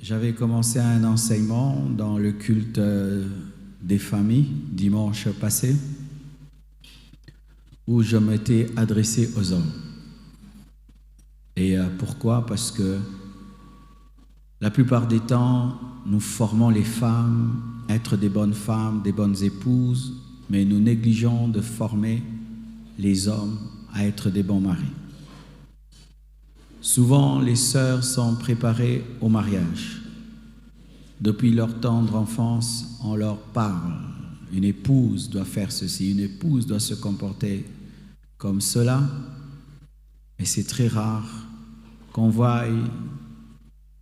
j'avais commencé un enseignement dans le culte des familles dimanche passé, où je m'étais adressé aux hommes. Et pourquoi? Parce que la plupart des temps, nous formons les femmes à être des bonnes femmes, des bonnes épouses, mais nous négligeons de former les hommes à être des bons maris. Souvent, les sœurs sont préparées au mariage. Depuis leur tendre enfance, on leur parle. Une épouse doit faire ceci, une épouse doit se comporter comme cela. Et c'est très rare qu'on voie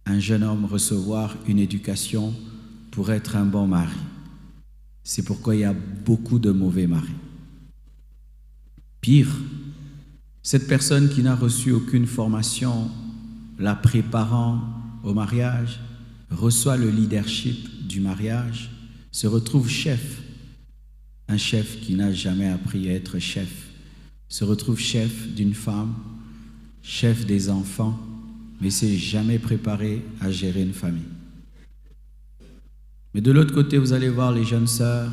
un jeune homme recevoir une éducation pour être un bon mari. C'est pourquoi il y a beaucoup de mauvais maris. Pire, cette personne qui n'a reçu aucune formation la préparant au mariage reçoit le leadership du mariage, se retrouve chef. Un chef qui n'a jamais appris à être chef se retrouve chef d'une femme, chef des enfants, mais s'est jamais préparé à gérer une famille. Mais de l'autre côté, vous allez voir les jeunes sœurs,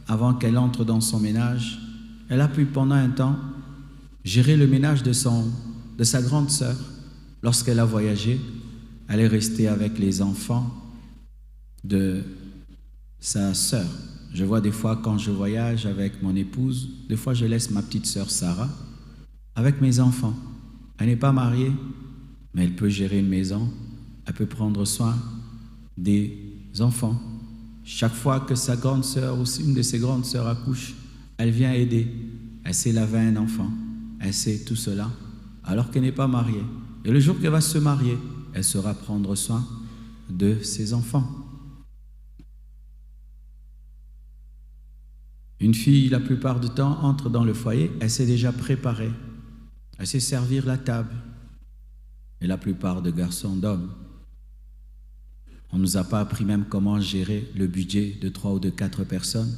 avant qu'elle entre dans son ménage, elle a pu pendant un temps gérer le ménage de sa grande sœur. Lorsqu'elle a voyagé, elle est restée avec les enfants de sa sœur. Je vois des fois quand je voyage avec mon épouse, des fois je laisse ma petite sœur Sarah avec mes enfants. Elle n'est pas mariée, mais elle peut gérer une maison, elle peut prendre soin des enfants. Chaque fois que sa grande sœur ou une de ses grandes sœurs accouche, elle vient aider. Elle sait laver un enfant, elle sait tout cela, alors qu'elle n'est pas mariée. Et le jour qu'elle va se marier, elle saura prendre soin de ses enfants. Une fille, la plupart du temps, entre dans le foyer, elle s'est déjà préparée. Elle sait servir la table. Et la plupart de garçons, d'hommes, on ne nous a pas appris même comment gérer le budget de 3 ou de 4 personnes,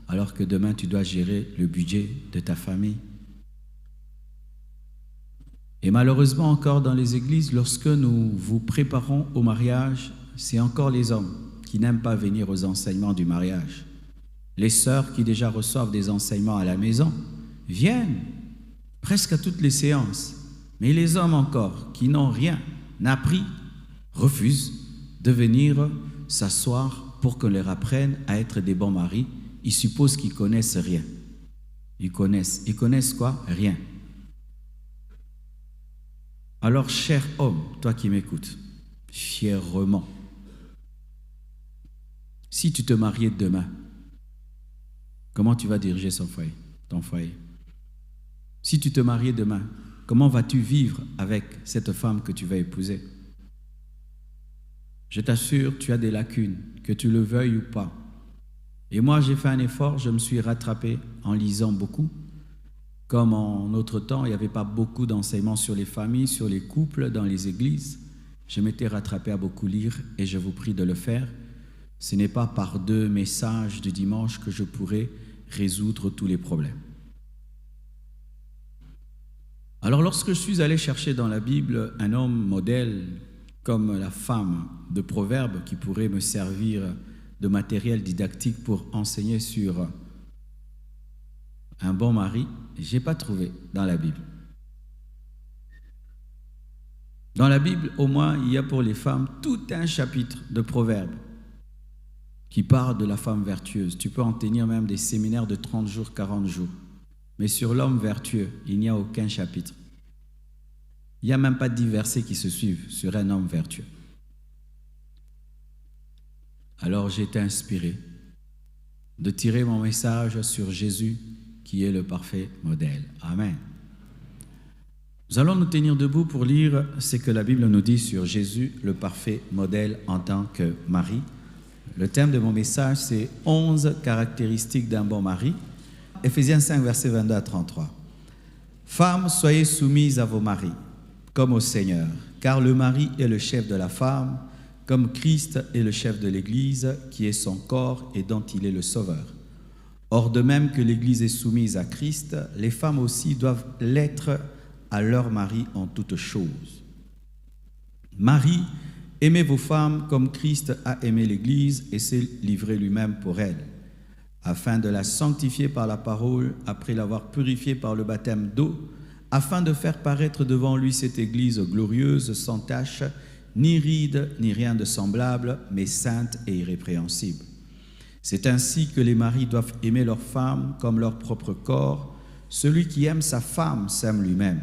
alors que demain, tu dois gérer le budget de ta famille. Et malheureusement, encore dans les églises, lorsque nous vous préparons au mariage, c'est encore les hommes qui n'aiment pas venir aux enseignements du mariage. Les sœurs qui déjà reçoivent des enseignements à la maison viennent presque à toutes les séances. Mais les hommes encore qui n'ont rien appris refusent de venir s'asseoir pour qu'on leur apprenne à être des bons maris. Ils supposent qu'ils connaissent rien. Ils connaissent quoi? Rien. Alors, cher homme, toi qui m'écoutes, fièrement, si tu te mariais demain, comment tu vas diriger ton foyer? Si tu te mariais demain, comment vas-tu vivre avec cette femme que tu vas épouser? Je t'assure, tu as des lacunes, que tu le veuilles ou pas. Et moi, j'ai fait un effort, je me suis rattrapé en lisant beaucoup. Comme en notre temps, il n'y avait pas beaucoup d'enseignements sur les familles, sur les couples dans les églises. Je m'étais rattrapé à beaucoup lire et je vous prie de le faire. Ce n'est pas par 2 messages du dimanche que je pourrai résoudre tous les problèmes. Alors lorsque je suis allé chercher dans la Bible un homme modèle comme la femme de Proverbes qui pourrait me servir de matériel didactique pour enseigner sur un bon mari, je n'ai pas trouvé dans la Bible. Dans la Bible, au moins, il y a pour les femmes tout un chapitre de Proverbes qui parle de la femme vertueuse. Tu peux en tenir même des séminaires de 30 jours, 40 jours. Mais sur l'homme vertueux, il n'y a aucun chapitre. Il n'y a même pas 10 versets qui se suivent sur un homme vertueux. Alors j'ai été inspiré de tirer mon message sur Jésus, qui est le parfait modèle. Amen. Nous allons nous tenir debout pour lire ce que la Bible nous dit sur Jésus, le parfait modèle en tant que mari. Le thème de mon message, c'est 11 caractéristiques d'un bon mari. Éphésiens 5, versets 22 à 33. Femmes, soyez soumises à vos maris, comme au Seigneur, car le mari est le chef de la femme, comme Christ est le chef de l'Église, qui est son corps et dont il est le sauveur. Or, de même que l'Église est soumise à Christ, les femmes aussi doivent l'être à leur mari en toutes choses. Marie Aimez vos femmes comme Christ a aimé l'Église et s'est livré lui-même pour elle, afin de la sanctifier par la parole, après l'avoir purifiée par le baptême d'eau, afin de faire paraître devant lui cette Église glorieuse, sans tache, ni ride, ni rien de semblable, mais sainte et irrépréhensible. C'est ainsi que les maris doivent aimer leurs femmes comme leur propre corps. Celui qui aime sa femme s'aime lui-même.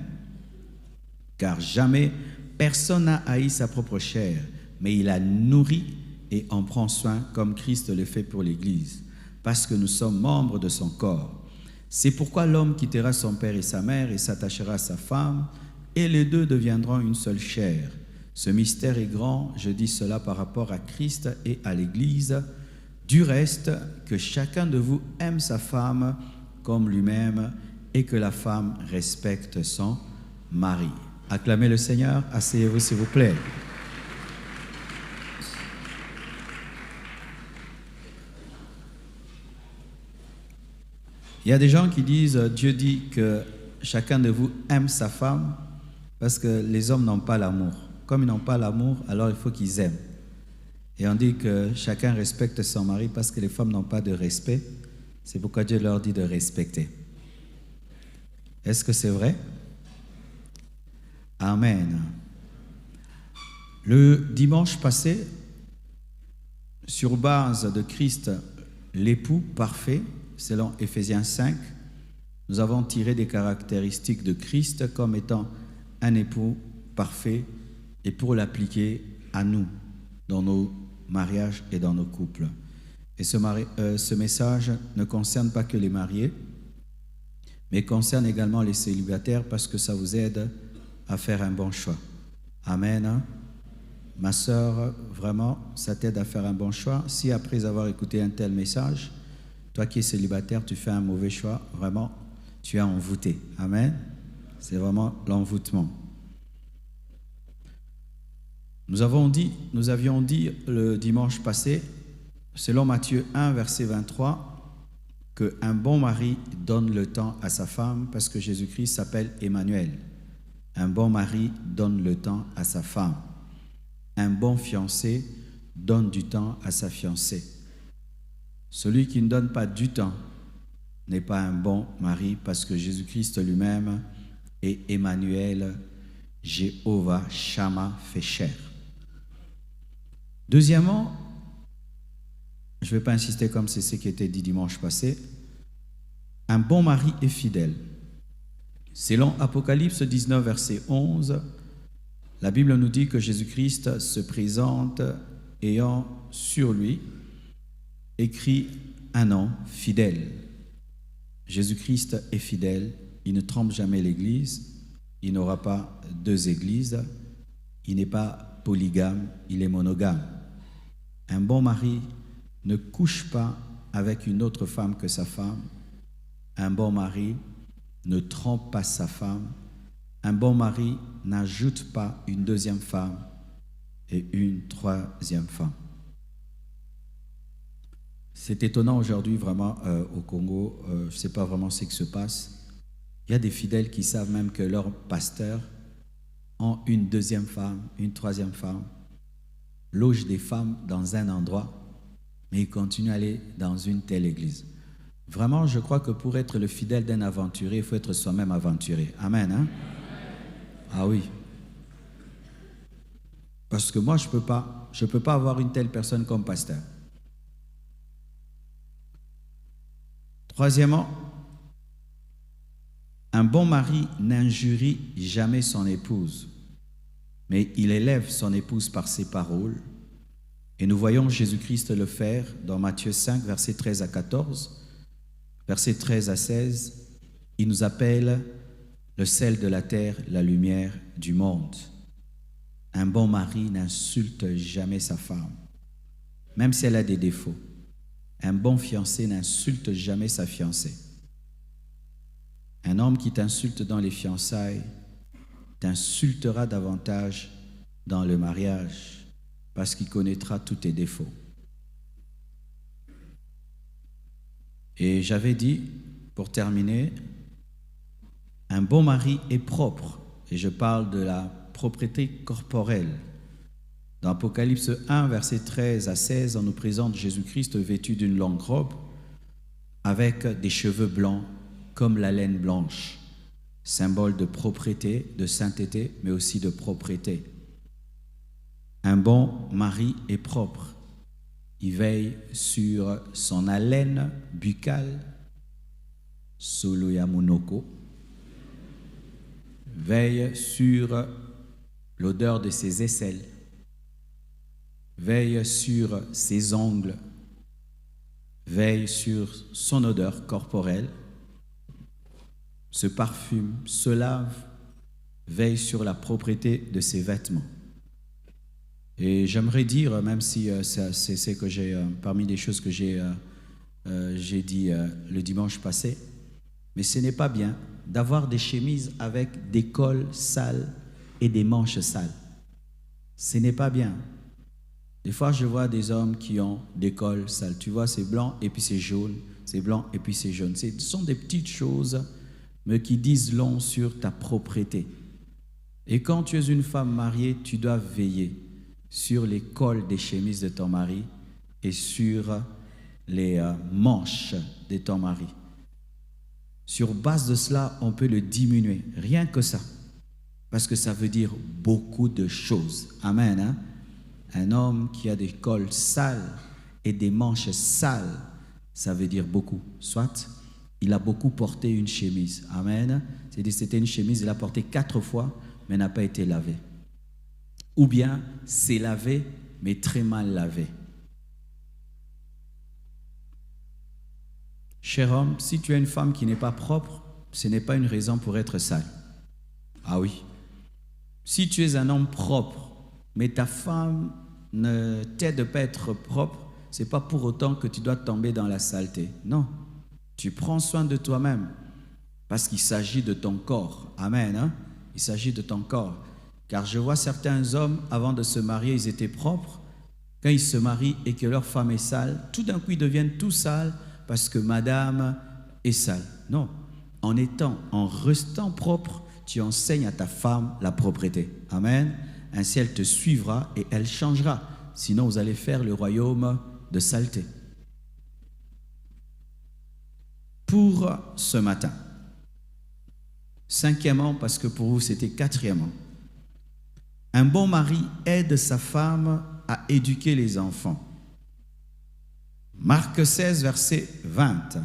Car jamais personne n'a haï sa propre chair, mais il la nourrit et en prend soin comme Christ le fait pour l'Église, parce que nous sommes membres de son corps. C'est pourquoi l'homme quittera son père et sa mère et s'attachera à sa femme, et les deux deviendront une seule chair. Ce mystère est grand, je dis cela par rapport à Christ et à l'Église. Du reste, que chacun de vous aime sa femme comme lui-même et que la femme respecte son mari. Acclamez le Seigneur, asseyez-vous s'il vous plaît. Il y a des gens qui disent, Dieu dit que chacun de vous aime sa femme parce que les hommes n'ont pas l'amour. Comme ils n'ont pas l'amour, alors il faut qu'ils aiment. Et on dit que chacun respecte son mari parce que les femmes n'ont pas de respect. C'est pourquoi Dieu leur dit de respecter. Est-ce que c'est vrai? Amen. Le dimanche passé, sur base de Christ, l'époux parfait, selon Éphésiens 5, nous avons tiré des caractéristiques de Christ comme étant un époux parfait et pour l'appliquer à nous, dans nos mariages et dans nos couples. Et ce message ne concerne pas que les mariés, mais concerne également les célibataires parce que ça vous aide à faire un bon choix. Amen. Ma sœur, vraiment, ça t'aide à faire un bon choix. Si après avoir écouté un tel message, toi qui es célibataire, tu fais un mauvais choix, vraiment, tu es envoûté. Amen. C'est vraiment l'envoûtement. Nous avions dit le dimanche passé, selon Matthieu 1, verset 23, qu'un bon mari donne le temps à sa femme parce que Jésus-Christ s'appelle Emmanuel. Un bon mari donne le temps à sa femme. Un bon fiancé donne du temps à sa fiancée. Celui qui ne donne pas du temps n'est pas un bon mari parce que Jésus-Christ lui-même est Emmanuel, Jéhovah, Shama, fait chair. Deuxièmement, je ne vais pas insister comme c'est ce qui était dit dimanche passé, un bon mari est fidèle. Selon Apocalypse 19, verset 11, la Bible nous dit que Jésus-Christ se présente ayant sur lui écrit un nom fidèle. Jésus-Christ est fidèle, il ne trompe jamais l'Église, il n'aura pas deux églises, il n'est pas polygame, il est monogame. Un bon mari ne couche pas avec une autre femme que sa femme. Un bon mari ne trompe pas sa femme. Un bon mari n'ajoute pas une deuxième femme et une troisième femme. C'est étonnant aujourd'hui vraiment au Congo, je ne sais pas vraiment ce qui se passe. Il y a des fidèles qui savent même que leurs pasteurs ont une deuxième femme, une troisième femme, logent des femmes dans un endroit, mais ils continuent à aller dans une telle église. Vraiment, je crois que pour être le fidèle d'un aventurier, il faut être soi-même aventuré. Amen, hein? Ah oui. Parce que moi, je peux pas avoir une telle personne comme pasteur. Troisièmement, un bon mari n'injurie jamais son épouse, mais il élève son épouse par ses paroles. Et nous voyons Jésus-Christ le faire dans Matthieu 5, versets 13 à 14, versets 13 à 16. Il nous appelle le sel de la terre, la lumière du monde. Un bon mari n'insulte jamais sa femme, même si elle a des défauts. Un bon fiancé n'insulte jamais sa fiancée. Un homme qui t'insulte dans les fiançailles t'insultera davantage dans le mariage parce qu'il connaîtra tous tes défauts. Et j'avais dit, pour terminer, un bon mari est propre, et je parle de la propreté corporelle. Dans Apocalypse 1, versets 13 à 16, on nous présente Jésus-Christ vêtu d'une longue robe avec des cheveux blancs comme la laine blanche, symbole de propreté, de sainteté, mais aussi de propreté. Un bon mari est propre. Il veille sur son haleine buccale, Soloyamunoko, veille sur l'odeur de ses aisselles, veille sur ses ongles, veille sur son odeur corporelle, se parfume, se lave, veille sur la propreté de ses vêtements. Et j'aimerais dire, même si c'est que j'ai parmi les choses que j'ai dit le dimanche passé, mais ce n'est pas bien d'avoir des chemises avec des cols sales et des manches sales. Ce n'est pas bien. Des fois, je vois des hommes qui ont des cols sales. Tu vois, c'est blanc et puis c'est jaune, c'est blanc et puis c'est jaune. Ce sont des petites choses, mais qui disent long sur ta propreté. Et quand tu es une femme mariée, tu dois veiller sur les cols des chemises de ton mari et sur les manches de ton mari. Sur base de cela, on peut le diminuer, rien que ça, parce que ça veut dire beaucoup de choses. Amen. Hein? Un homme qui a des cols sales et des manches sales, ça veut dire beaucoup. Soit il a beaucoup porté une chemise. Amen. C'est-à-dire c'était une chemise, il a porté 4 fois, mais n'a pas été lavé. Ou bien c'est lavé, mais très mal lavé. Cher homme, si tu es une femme qui n'est pas propre, ce n'est pas une raison pour être sale. Ah oui. Si tu es un homme propre, mais ta femme ne t'aide pas à être propre, ce n'est pas pour autant que tu dois tomber dans la saleté. Non. Tu prends soin de toi-même, parce qu'il s'agit de ton corps. Amen. Hein? Il s'agit de ton corps. Car je vois certains hommes, avant de se marier, ils étaient propres. Quand ils se marient et que leur femme est sale, tout d'un coup, ils deviennent tout sales parce que madame est sale. Non. En restant propre, tu enseignes à ta femme la propreté. Amen. Ainsi, elle te suivra et elle changera. Sinon, vous allez faire le royaume de saleté. Pour ce matin. 5e, parce que pour vous, c'était 4e. Un bon mari aide sa femme à éduquer les enfants. Marc 16, verset 20.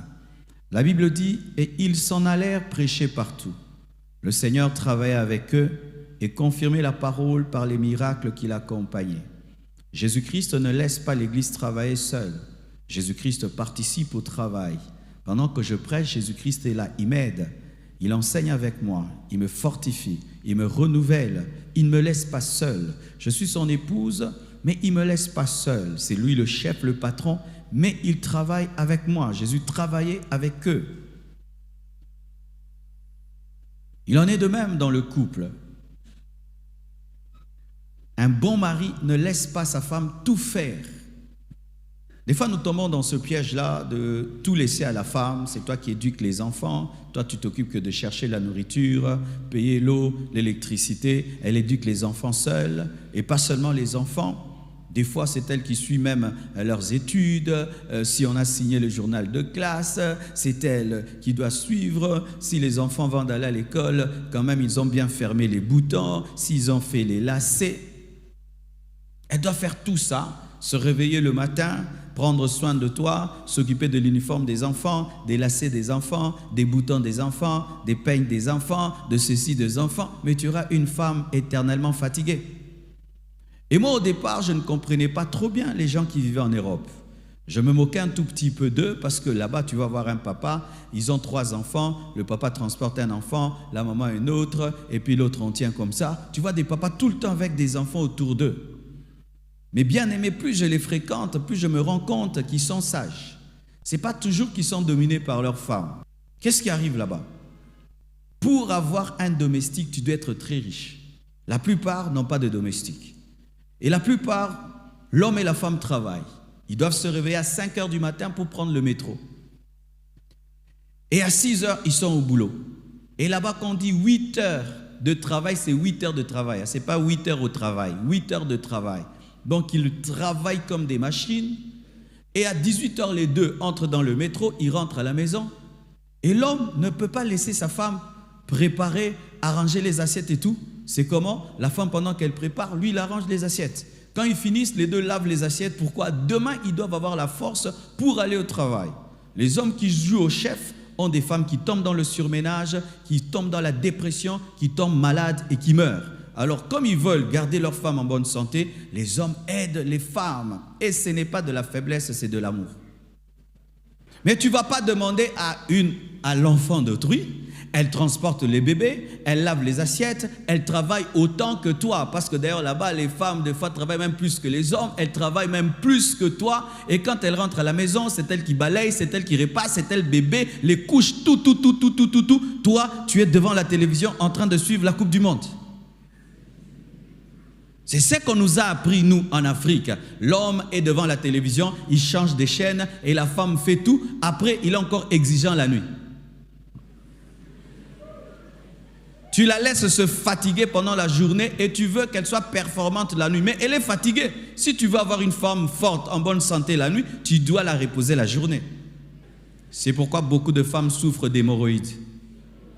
La Bible dit « Et ils s'en allèrent prêcher partout. Le Seigneur travaillait avec eux et confirmait la parole par les miracles qui l'accompagnaient. Jésus-Christ ne laisse pas l'Église travailler seule. Jésus-Christ participe au travail. Pendant que je prêche, Jésus-Christ est là, il m'aide. Il enseigne avec moi, il me fortifie, il me renouvelle, il ne me laisse pas seul. Je suis son épouse, mais il ne me laisse pas seul. C'est lui le chef, le patron, mais il travaille avec moi. Jésus travaillait avec eux. Il en est de même dans le couple. Un bon mari ne laisse pas sa femme tout faire. Des fois, nous tombons dans ce piège-là de tout laisser à la femme. C'est toi qui éduques les enfants. Toi, tu t'occupes que de chercher la nourriture, payer l'eau, l'électricité. Elle éduque les enfants seuls. Et pas seulement les enfants. Des fois, c'est elle qui suit même leurs études. Si on a signé le journal de classe, c'est elle qui doit suivre. Si les enfants vont aller à l'école, quand même, ils ont bien fermé les boutons. S'ils ont fait les lacets. Elle doit faire tout ça. Se réveiller le matin, prendre soin de toi, s'occuper de l'uniforme des enfants, des lacets des enfants, des boutons des enfants, des peignes des enfants, de ceci des enfants, mais tu auras une femme éternellement fatiguée. Et moi, au départ, je ne comprenais pas trop bien les gens qui vivaient en Europe. Je me moquais un tout petit peu d'eux parce que là-bas, tu vas voir un papa, ils ont 3 enfants, le papa transporte un enfant, la maman un autre, et puis l'autre on tient comme ça. Tu vois des papas tout le temps avec des enfants autour d'eux. Mais bien aimés, plus je les fréquente, plus je me rends compte qu'ils sont sages. Ce n'est pas toujours qu'ils sont dominés par leurs femmes. Qu'est-ce qui arrive là-bas? Pour avoir un domestique, tu dois être très riche. La plupart n'ont pas de domestique. Et la plupart, l'homme et la femme travaillent. Ils doivent se réveiller à 5 heures du matin pour prendre le métro. Et à 6 heures, ils sont au boulot. Et là-bas, quand on dit 8 heures de travail, c'est 8 heures de travail. Ce n'est pas 8 heures au travail, 8 heures de travail. Donc, ils travaillent comme des machines. Et à 18h, les deux entrent dans le métro, ils rentrent à la maison. Et l'homme ne peut pas laisser sa femme préparer, arranger les assiettes et tout. C'est comment? La femme, pendant qu'elle prépare, lui, il arrange les assiettes. Quand ils finissent, les deux lavent les assiettes. Pourquoi? Demain, ils doivent avoir la force pour aller au travail. Les hommes qui jouent au chef ont des femmes qui tombent dans le surménage, qui tombent dans la dépression, qui tombent malades et qui meurent. Alors, comme ils veulent garder leur femme en bonne santé, les hommes aident les femmes. Et ce n'est pas de la faiblesse, c'est de l'amour. Mais tu ne vas pas demander à l'enfant d'autrui. Elle transporte les bébés, elle lave les assiettes, elle travaille autant que toi. Parce que d'ailleurs, là-bas, les femmes, des fois, travaillent même plus que les hommes. Elles travaillent même plus que toi. Et quand elles rentrent à la maison, c'est elle qui balaye, c'est elle qui repasse, c'est elle bébé, les couches, tout. Toi, tu es devant la télévision en train de suivre la Coupe du Monde. C'est ce qu'on nous a appris, nous, en Afrique. L'homme est devant la télévision, il change des chaînes et la femme fait tout. Après, il est encore exigeant la nuit. Tu la laisses se fatiguer pendant la journée et tu veux qu'elle soit performante la nuit. Mais elle est fatiguée. Si tu veux avoir une femme forte, en bonne santé la nuit, tu dois la reposer la journée. C'est pourquoi beaucoup de femmes souffrent d'hémorroïdes.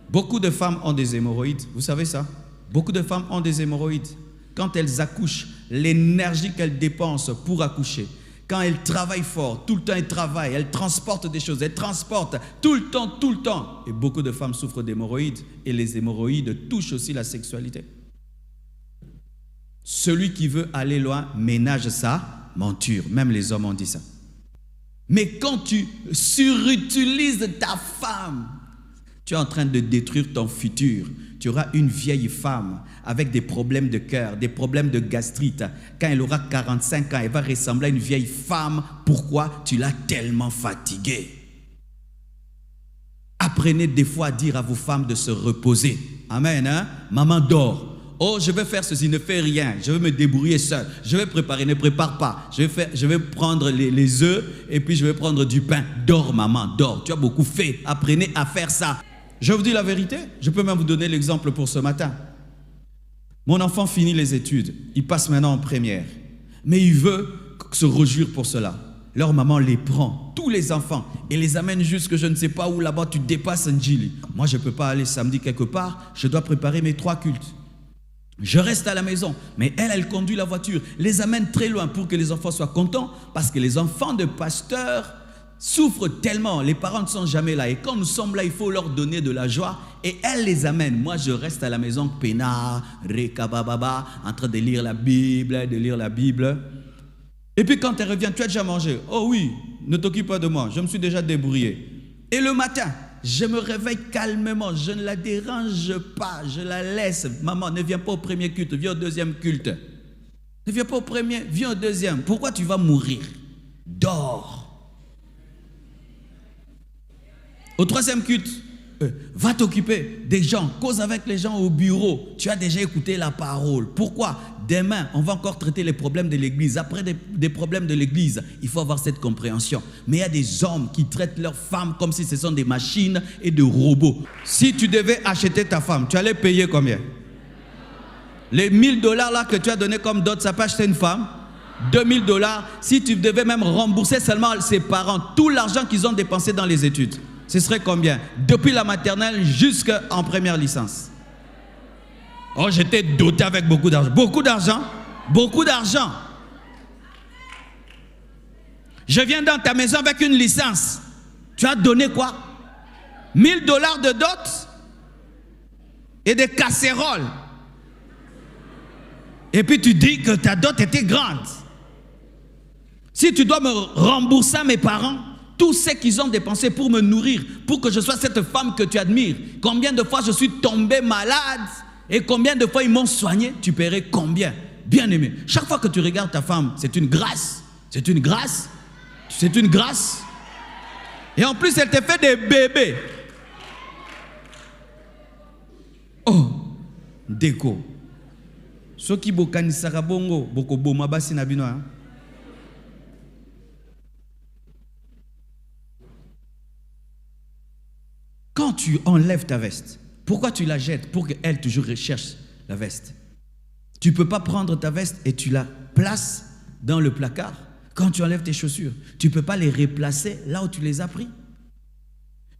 Beaucoup de femmes ont des hémorroïdes. Vous savez ça? Beaucoup de femmes ont des hémorroïdes. Quand elles accouchent, l'énergie qu'elles dépensent pour accoucher, quand elles travaillent fort, tout le temps elles travaillent, elles transportent des choses, elles transportent tout le temps. Et beaucoup de femmes souffrent d'hémorroïdes et les hémorroïdes touchent aussi la sexualité. Celui qui veut aller loin ménage sa monture. Même les hommes ont dit ça. Mais quand tu surutilises ta femme, tu es en train de détruire ton futur. Tu auras une vieille femme avec des problèmes de cœur, des problèmes de gastrite. Quand elle aura 45 ans, elle va ressembler à une vieille femme. Pourquoi? Tu l'as tellement fatiguée. Apprenez des fois à dire à vos femmes de se reposer. Amen, hein? Maman dort. Oh, je vais faire ceci, ne fais rien. Je vais me débrouiller seul. Je vais préparer, ne prépare pas. Je vais prendre les œufs et puis je vais prendre du pain. Dors, maman, dors. Tu as beaucoup fait. Apprenez à faire ça. Je vous dis la vérité, je peux même vous donner l'exemple pour ce matin. Mon enfant finit les études, il passe maintenant en première, mais il veut se réjouir pour cela. Leur maman les prend, tous les enfants, et les amène jusque je ne sais pas où, là-bas tu dépasses Njili. Moi je ne peux pas aller samedi quelque part, je dois préparer mes 3 cultes. Je reste à la maison, mais elle conduit la voiture, les amène très loin pour que les enfants soient contents, parce que les enfants de pasteurs souffrent tellement, les parents ne sont jamais là. Et quand nous sommes là, il faut leur donner de la joie. Et elle les amène. Moi, je reste à la maison, peinard, rekabababa, en train de lire la Bible, Et puis quand elle revient, tu as déjà mangé? Oh oui, ne t'occupe pas de moi, je me suis déjà débrouillé. Et le matin, je me réveille calmement, je ne la dérange pas, je la laisse. Maman, ne viens pas au premier culte, viens au deuxième culte. Ne viens pas au premier, viens au deuxième. Pourquoi tu vas mourir? Dors. Au 3e culte, va t'occuper des gens, cause avec les gens au bureau. Tu as déjà écouté la parole. Pourquoi? Demain, on va encore traiter les problèmes de l'église. Après des problèmes de l'église, il faut avoir cette compréhension. Mais il y a des hommes qui traitent leurs femmes comme si ce sont des machines et des robots. Si tu devais acheter ta femme, tu allais payer combien? Les $1000 là que tu as donné comme dot, ça peut acheter une femme? $2000. Si tu devais même rembourser seulement ses parents, tout l'argent qu'ils ont dépensé dans les études, ce serait combien? Depuis la maternelle jusqu'en première licence. Oh, j'étais doté avec beaucoup d'argent. Beaucoup d'argent? Beaucoup d'argent. Je viens dans ta maison avec une licence. Tu as donné quoi? $1000 de dot et des casseroles. Et puis tu dis que ta dot était grande. Si tu dois me rembourser à mes parents, tout ce qu'ils ont dépensé pour me nourrir, pour que je sois cette femme que tu admires. Combien de fois je suis tombé malade et combien de fois ils m'ont soigné, tu paierais combien? Bien aimé. Chaque fois que tu regardes ta femme, c'est une grâce. C'est une grâce. C'est une grâce. Et en plus, elle te fait des bébés. Oh, déco. Ceux qui bokani sarabongo, boko boma basi na bino. Quand tu enlèves ta veste, pourquoi tu la jettes? Pour qu'elle toujours recherche la veste. Tu ne peux pas prendre ta veste et tu la places dans le placard. Quand tu enlèves tes chaussures, tu ne peux pas les replacer là où tu les as pris.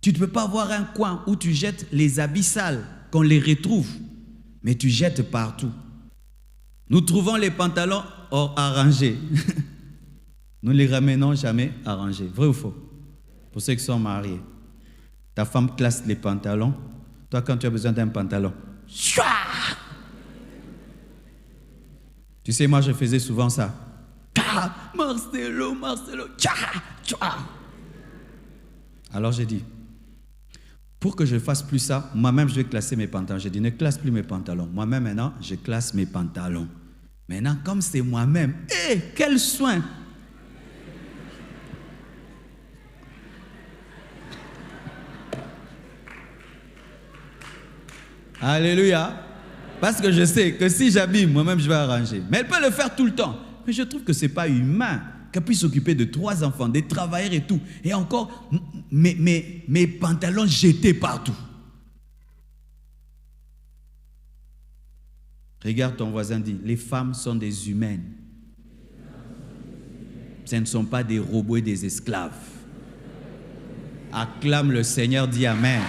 Tu ne peux pas avoir un coin où tu jettes les habits sales, qu'on les retrouve, mais tu jettes partout. Nous trouvons les pantalons arrangés. Nous ne les ramenons jamais arrangés. Vrai ou faux? Pour ceux qui sont mariés. Ta femme classe les pantalons. Toi, quand tu as besoin d'un pantalon, tu sais, moi, je faisais souvent ça. Marcelo. Alors, j'ai dit, pour que je ne fasse plus ça, moi-même, je vais classer mes pantalons. J'ai dit, ne classe plus mes pantalons. Moi-même, maintenant, je classe mes pantalons. Maintenant, comme c'est moi-même, quel soin! Alléluia. Parce que je sais que si j'abîme, moi-même je vais arranger. Mais elle peut le faire tout le temps. Mais je trouve que ce n'est pas humain qu'elle puisse s'occuper de 3 enfants, des travailleurs et tout. Et encore, mes pantalons jetés partout. Regarde ton voisin, dit, les femmes sont des humaines. Ce ne sont pas des robots et des esclaves. Acclame le Seigneur, dit Amen.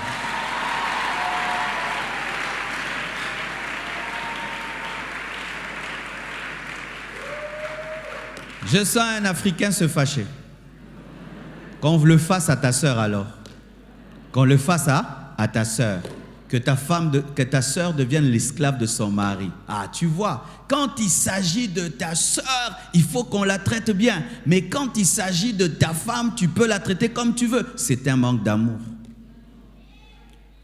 Je sens un Africain se fâcher. Qu'on le fasse à ta sœur alors. Qu'on le fasse à ta sœur. Que ta sœur devienne l'esclave de son mari. Ah, tu vois, quand il s'agit de ta sœur, il faut qu'on la traite bien. Mais quand il s'agit de ta femme, tu peux la traiter comme tu veux. C'est un manque d'amour.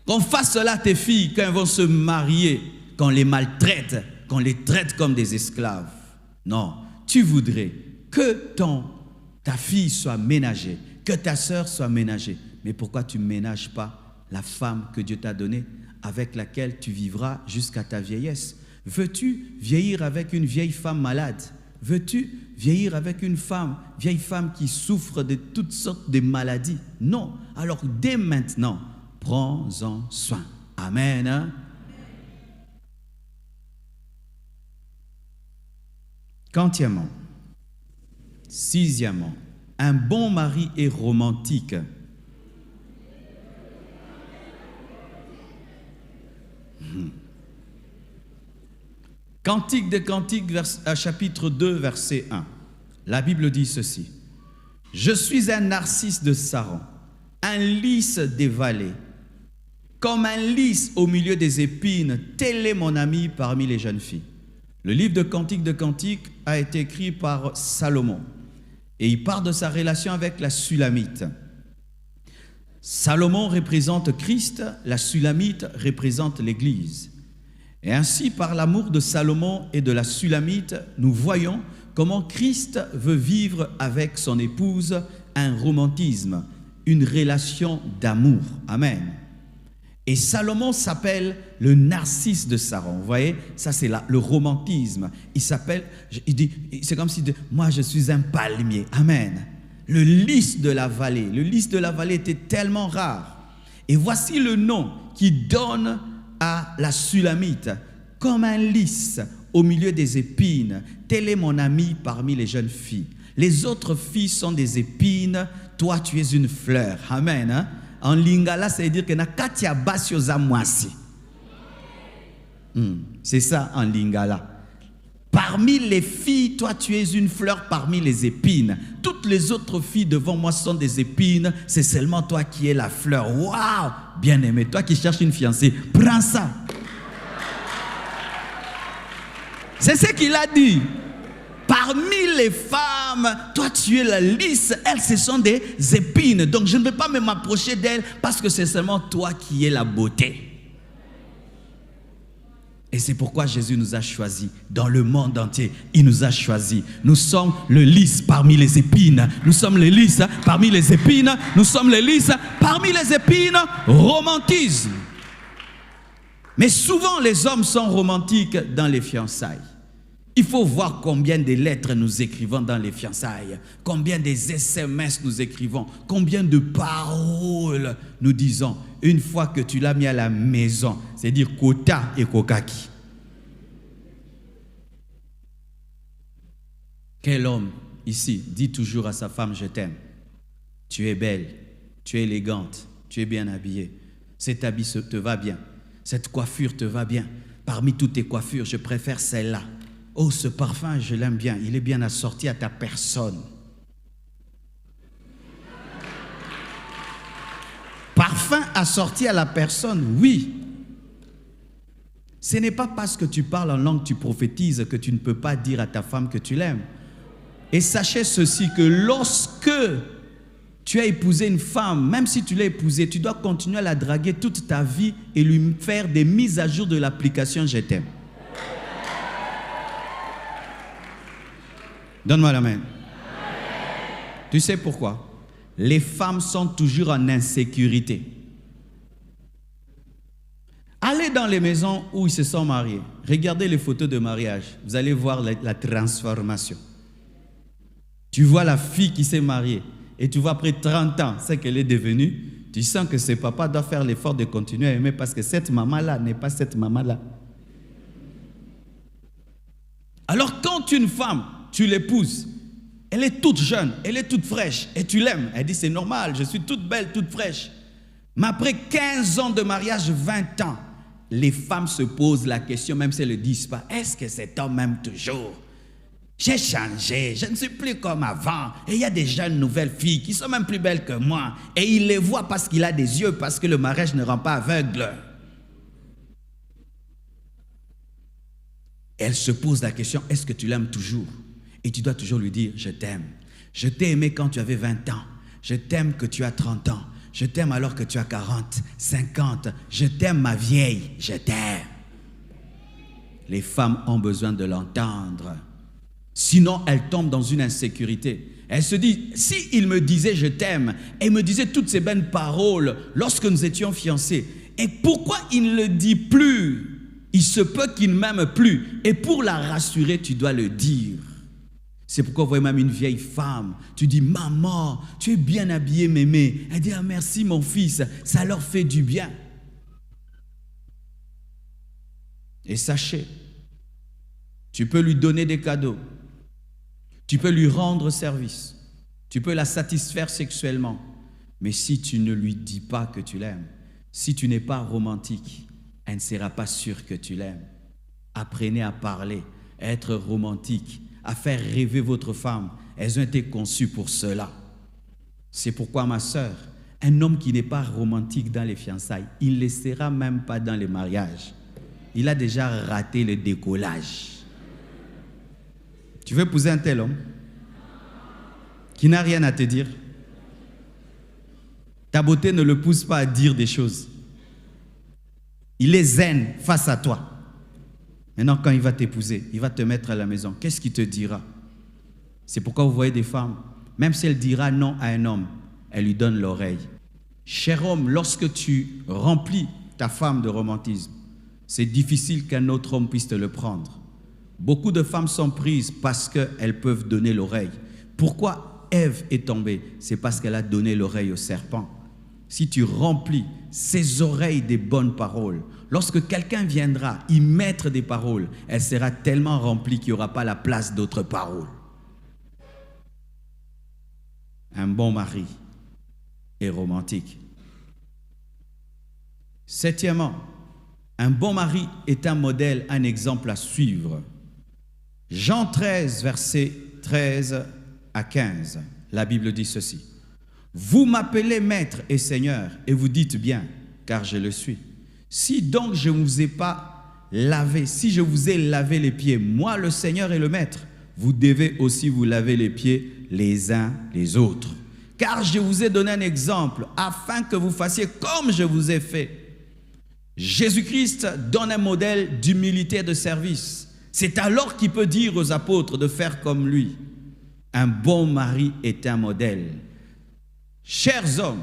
Qu'on fasse cela à tes filles quand elles vont se marier, qu'on les maltraite, qu'on les traite comme des esclaves. Non, tu voudrais que ta fille soit ménagée, que ta sœur soit ménagée. Mais pourquoi tu ne ménages pas la femme que Dieu t'a donnée, avec laquelle tu vivras jusqu'à ta vieillesse? Veux-tu vieillir avec une vieille femme malade? Veux-tu vieillir avec une vieille femme qui souffre de toutes sortes de maladies? Non. Alors dès maintenant, prends-en soin. Amen. Hein? Quantièmement, 6e, un bon mari est romantique. Cantique des Cantiques, chapitre 2, verset 1. La Bible dit ceci. Je suis un narcisse de Saron, un lys des vallées. Comme un lys au milieu des épines, tel est mon ami parmi les jeunes filles. Le livre de Cantiques a été écrit par Salomon. Et il parle de sa relation avec la Sulamite. Salomon représente Christ, la Sulamite représente l'Église. Et ainsi, par l'amour de Salomon et de la Sulamite, nous voyons comment Christ veut vivre avec son épouse un romantisme, une relation d'amour. Amen. Et Salomon s'appelle le narcisse de Saron. Vous voyez, ça c'est le romantisme. Il dit, c'est comme si moi je suis un palmier. Amen. Le lys de la vallée. Le lys de la vallée était tellement rare. Et voici le nom qu'il donne à la Sulamite. Comme un lys au milieu des épines, tel est mon ami parmi les jeunes filles. Les autres filles sont des épines, toi tu es une fleur. Amen. Hein? En lingala, ça veut dire que na katia basioza mwasi. C'est ça en lingala. Parmi les filles, toi tu es une fleur parmi les épines. Toutes les autres filles devant moi sont des épines. C'est seulement toi qui es la fleur. Waouh! Bien aimé, toi qui cherches une fiancée, prends ça. C'est ce qu'il a dit. Parmi les femmes, toi tu es la lys, elles ce sont des épines. Donc je ne vais pas me m'approcher d'elles parce que c'est seulement toi qui es la beauté. Et c'est pourquoi Jésus nous a choisis dans le monde entier. Il nous a choisis. Nous sommes le lys parmi les épines. Nous sommes le lys parmi les épines. Nous sommes le lys parmi les épines. Romantisme. Mais souvent les hommes sont romantiques dans les fiançailles. Il faut voir combien de lettres nous écrivons dans les fiançailles, combien des SMS nous écrivons, combien de paroles nous disons. Une fois que tu l'as mis à la maison, c'est-à-dire Kota et Kokaki. Quel homme ici dit toujours à sa femme, je t'aime. Tu es belle, tu es élégante, tu es bien habillée. Cet habit te va bien. Cette coiffure te va bien. Parmi toutes tes coiffures, je préfère celle-là. Oh, ce parfum, je l'aime bien. Il est bien assorti à ta personne. Parfum assorti à la personne, oui. Ce n'est pas parce que tu parles en langue, tu prophétises, que tu ne peux pas dire à ta femme que tu l'aimes. Et sachez ceci, que lorsque tu as épousé une femme, même si tu l'as épousée, tu dois continuer à la draguer toute ta vie et lui faire des mises à jour de l'application « Je t'aime ». Donne-moi la main. Tu sais pourquoi? Les femmes sont toujours en insécurité. Allez dans les maisons où ils se sont mariés. Regardez les photos de mariage. Vous allez voir la transformation. Tu vois la fille qui s'est mariée et tu vois après 30 ans ce qu'elle est devenue. Tu sens que ce papa doit faire l'effort de continuer à aimer parce que cette maman-là n'est pas cette maman-là. Alors quand une femme, tu l'épouses, elle est toute jeune, elle est toute fraîche et tu l'aimes. Elle dit c'est normal, je suis toute belle, toute fraîche. Mais après 15 ans de mariage, 20 ans, les femmes se posent la question, même si elles ne le disent pas, est-ce que cet homme m'aime toujours? J'ai changé, je ne suis plus comme avant. Et il y a des jeunes nouvelles filles qui sont même plus belles que moi. Et il les voit parce qu'il a des yeux, parce que le mariage ne rend pas aveugle. Elle se pose la question, est-ce que tu l'aimes toujours? Et tu dois toujours lui dire, je t'aime. Je t'ai aimé quand tu avais 20 ans. Je t'aime que tu as 30 ans. Je t'aime alors que tu as 40, 50. Je t'aime ma vieille, je t'aime. Les femmes ont besoin de l'entendre. Sinon, elles tombent dans une insécurité. Elles se disent, si il me disait je t'aime, et me disait toutes ces belles paroles lorsque nous étions fiancés, et pourquoi il ne le dit plus? Il se peut qu'il ne m'aime plus. Et pour la rassurer, tu dois le dire. C'est pourquoi vous voyez même une vieille femme, tu dis, maman, tu es bien habillée, mémé. Elle dit, ah merci mon fils, ça leur fait du bien. Et sachez, tu peux lui donner des cadeaux, tu peux lui rendre service, tu peux la satisfaire sexuellement, mais si tu ne lui dis pas que tu l'aimes, si tu n'es pas romantique, elle ne sera pas sûre que tu l'aimes. Apprenez à parler, à être romantique, à faire rêver votre femme. Elles ont été conçues pour cela. C'est pourquoi, ma sœur, un homme qui n'est pas romantique dans les fiançailles, il ne le sera même pas dans les mariages. Il a déjà raté le décollage. Tu veux épouser un tel homme qui n'a rien à te dire? Ta beauté ne le pousse pas à dire des choses. Il est zen face à toi. Maintenant, quand il va t'épouser, il va te mettre à la maison. Qu'est-ce qu'il te dira? C'est pourquoi vous voyez des femmes, même si elle dira non à un homme, elle lui donne l'oreille. Cher homme, lorsque tu remplis ta femme de romantisme, c'est difficile qu'un autre homme puisse te le prendre. Beaucoup de femmes sont prises parce qu'elles peuvent donner l'oreille. Pourquoi Ève est tombée? C'est parce qu'elle a donné l'oreille au serpent. Si tu remplis ses oreilles des bonnes paroles, lorsque quelqu'un viendra y mettre des paroles, elle sera tellement remplie qu'il n'y aura pas la place d'autres paroles. Un bon mari est romantique. Septièmement, un bon mari est un modèle, un exemple à suivre. Jean 13, versets 13 à 15, la Bible dit ceci. Vous m'appelez maître et seigneur, et vous dites bien, car je le suis. Si donc je ne vous ai pas lavé, si je vous ai lavé les pieds, moi le Seigneur et le maître, vous devez aussi vous laver les pieds les uns les autres. Car je vous ai donné un exemple, afin que vous fassiez comme je vous ai fait. Jésus-Christ donne un modèle d'humilité et de service. C'est alors qu'il peut dire aux apôtres de faire comme lui. Un bon mari est un modèle. Chers hommes,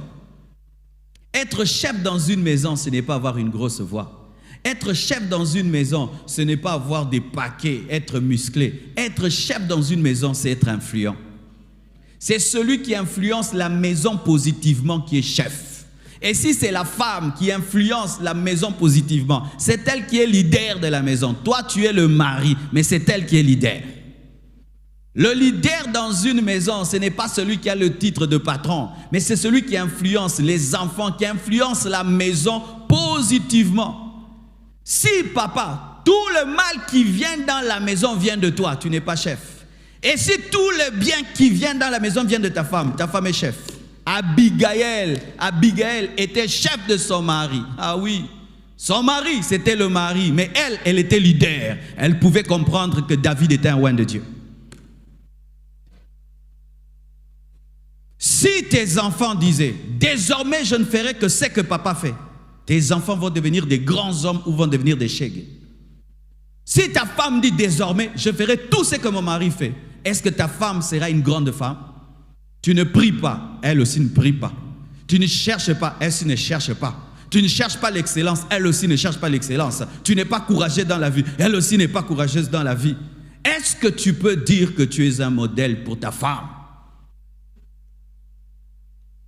être chef dans une maison, ce n'est pas avoir une grosse voix. Être chef dans une maison, ce n'est pas avoir des paquets, être musclé. Être chef dans une maison, c'est être influent. C'est celui qui influence la maison positivement qui est chef. Et si c'est la femme qui influence la maison positivement, c'est elle qui est leader de la maison. Toi, tu es le mari, mais c'est elle qui est leader. Le leader dans une maison, ce n'est pas celui qui a le titre de patron, mais c'est celui qui influence les enfants, qui influence la maison positivement. Si papa, tout le mal qui vient dans la maison vient de toi, tu n'es pas chef. Et si tout le bien qui vient dans la maison vient de ta femme est chef. Abigail était chef de son mari. Ah oui, son mari, c'était le mari, mais elle était leader. Elle pouvait comprendre que David était un oint de Dieu. Si tes enfants disaient, désormais je ne ferai que ce que papa fait, tes enfants vont devenir des grands hommes ou vont devenir des chègues. Si ta femme dit, désormais je ferai tout ce que mon mari fait, est-ce que ta femme sera une grande femme? Tu ne pries pas, elle aussi ne prie pas. Tu ne cherches pas, elle aussi ne cherche pas. Tu ne cherches pas l'excellence, elle aussi ne cherche pas l'excellence. Tu n'es pas courageux dans la vie, elle aussi n'est pas courageuse dans la vie. Est-ce que tu peux dire que tu es un modèle pour ta femme?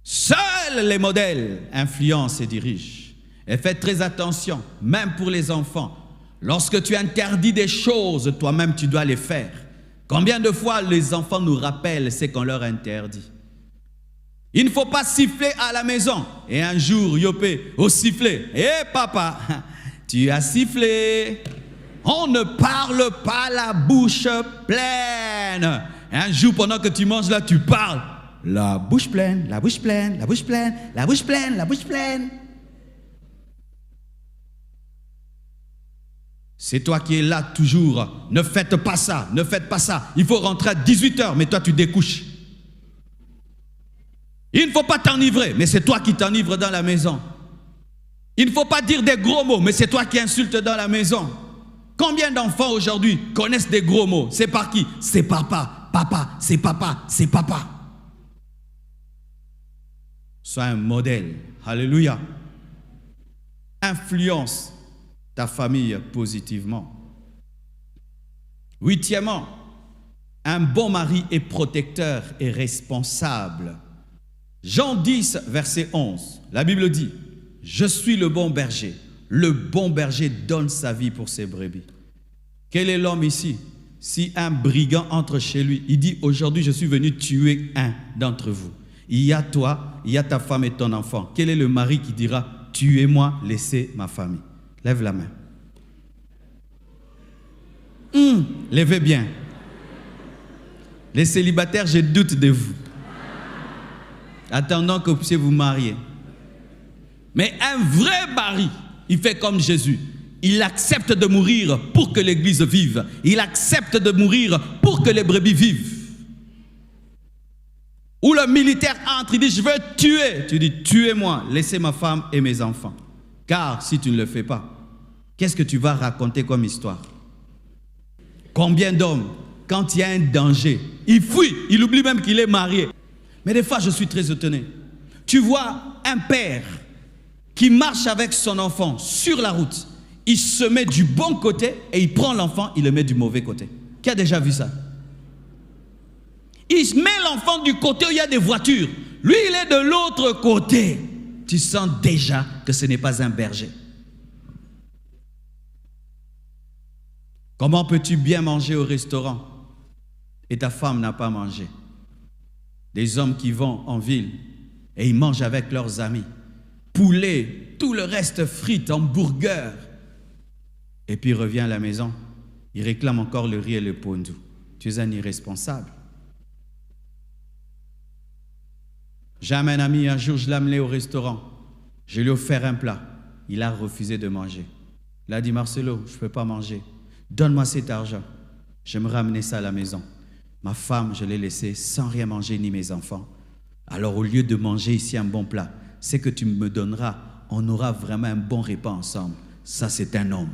Seuls les modèles influencent et dirigent. Et faites très attention, même pour les enfants. Lorsque tu interdis des choses, toi-même tu dois les faire. Combien de fois les enfants nous rappellent ce qu'on leur interdit? Il ne faut pas siffler à la maison. Et un jour, Yopé, au sifflet, papa, tu as sifflé. On ne parle pas la bouche pleine. Et un jour, pendant que tu manges là, tu parles. La bouche pleine, la bouche pleine, la bouche pleine, la bouche pleine, la bouche pleine. C'est toi qui es là toujours. Ne faites pas ça, ne faites pas ça. Il faut rentrer à 18h, mais toi tu découches. Il ne faut pas t'enivrer, mais c'est toi qui t'enivres dans la maison. Il ne faut pas dire des gros mots, mais c'est toi qui insultes dans la maison. Combien d'enfants aujourd'hui connaissent des gros mots? C'est par qui? C'est papa, papa, c'est papa, c'est papa. Sois un modèle. Alléluia. Influence ta famille positivement. Huitièmement, un bon mari est protecteur et responsable. Jean 10, verset 11, la Bible dit, « Je suis le bon berger. Le bon berger donne sa vie pour ses brebis. » Quel est l'homme ici? Si un brigand entre chez lui, il dit, « Aujourd'hui, je suis venu tuer un d'entre vous. » Il y a toi, il y a ta femme et ton enfant. Quel est le mari qui dira, « Tuez-moi, laissez ma famille » ? Lève la main. Levez bien. Les célibataires, je doute de vous. Attendant que vous puissiez vous marier. Mais un vrai mari, il fait comme Jésus. Il accepte de mourir pour que l'église vive. Il accepte de mourir pour que les brebis vivent. Où le militaire entre, il dit, je veux tuer. Tu dis, tuez-moi, laissez ma femme et mes enfants. Car si tu ne le fais pas, qu'est-ce que tu vas raconter comme histoire? Combien d'hommes, quand il y a un danger, il fuit, il oublie même qu'il est marié. Mais des fois, je suis très étonné. Tu vois un père qui marche avec son enfant sur la route. Il se met du bon côté et il prend l'enfant, il le met du mauvais côté. Qui a déjà vu ça? Il met l'enfant du côté où il y a des voitures. Lui, il est de l'autre côté. Tu sens déjà que ce n'est pas un berger. Comment peux-tu bien manger au restaurant et ta femme n'a pas mangé? Des hommes qui vont en ville et ils mangent avec leurs amis. Poulet, tout le reste frites, hamburgers. Et puis il revient à la maison, il réclame encore le riz et le pondou. Tu es un irresponsable. J'ai un ami, un jour je l'ai amené au restaurant. Je lui ai offert un plat. Il a refusé de manger. Il a dit, Marcelo, je ne peux pas manger. Donne-moi cet argent. J'aimerais amener ça à la maison. Ma femme, je l'ai laissée sans rien manger, ni mes enfants. Alors au lieu de manger ici un bon plat, c'est que tu me donneras, on aura vraiment un bon repas ensemble. Ça, c'est un homme.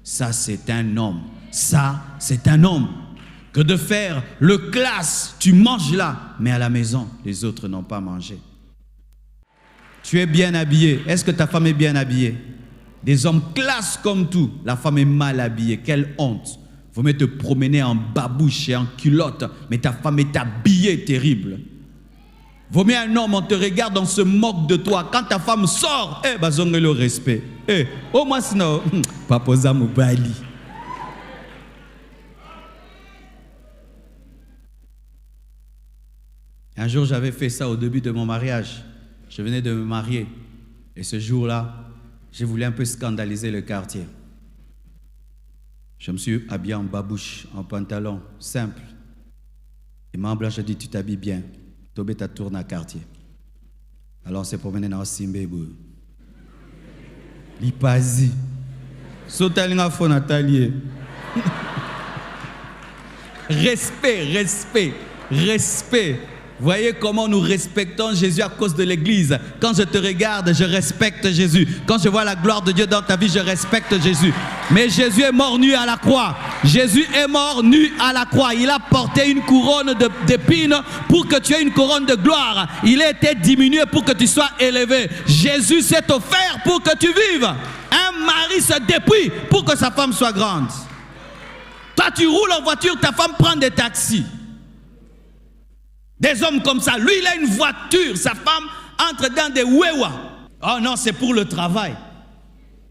Ça, c'est un homme. Ça, c'est un homme. Que de faire le classe, tu manges là, mais à la maison, les autres n'ont pas mangé. Tu es bien habillé. Est-ce que ta femme est bien habillée? Des hommes classe comme tout, la femme est mal habillée. Quelle honte. Vous mettez te promener en babouche et en culotte, mais ta femme est habillée terrible. Vaut mieux un homme, on te regarde, on se moque de toi. Quand ta femme sort, bazonge le respect. Au moins sinon, papoza mobali. Un jour, j'avais fait ça au début de mon mariage. Je venais de me marier. Et ce jour-là, je voulais un peu scandaliser le quartier. Je me suis habillé en babouche, en pantalon, simple. Et ma blanche a dit, tu t'habilles bien. Tobé t'a tourné à quartier. Alors on s'est promené dans Simbébou. L'Ipazi. Sotalinga fo Nathalie. Respect, respect, respect. Voyez comment nous respectons Jésus à cause de l'Église. Quand je te regarde, je respecte Jésus. Quand je vois la gloire de Dieu dans ta vie, je respecte Jésus. Mais Jésus est mort nu à la croix. Jésus est mort nu à la croix. Il a porté une couronne d'épines pour que tu aies une couronne de gloire. Il a été diminué pour que tu sois élevé. Jésus s'est offert pour que tu vives. Un mari se dépouille pour que sa femme soit grande. Toi, tu roules en voiture, ta femme prend des taxis. Des hommes comme ça, lui il a une voiture, sa femme entre dans des wewa. Oh non, c'est pour le travail.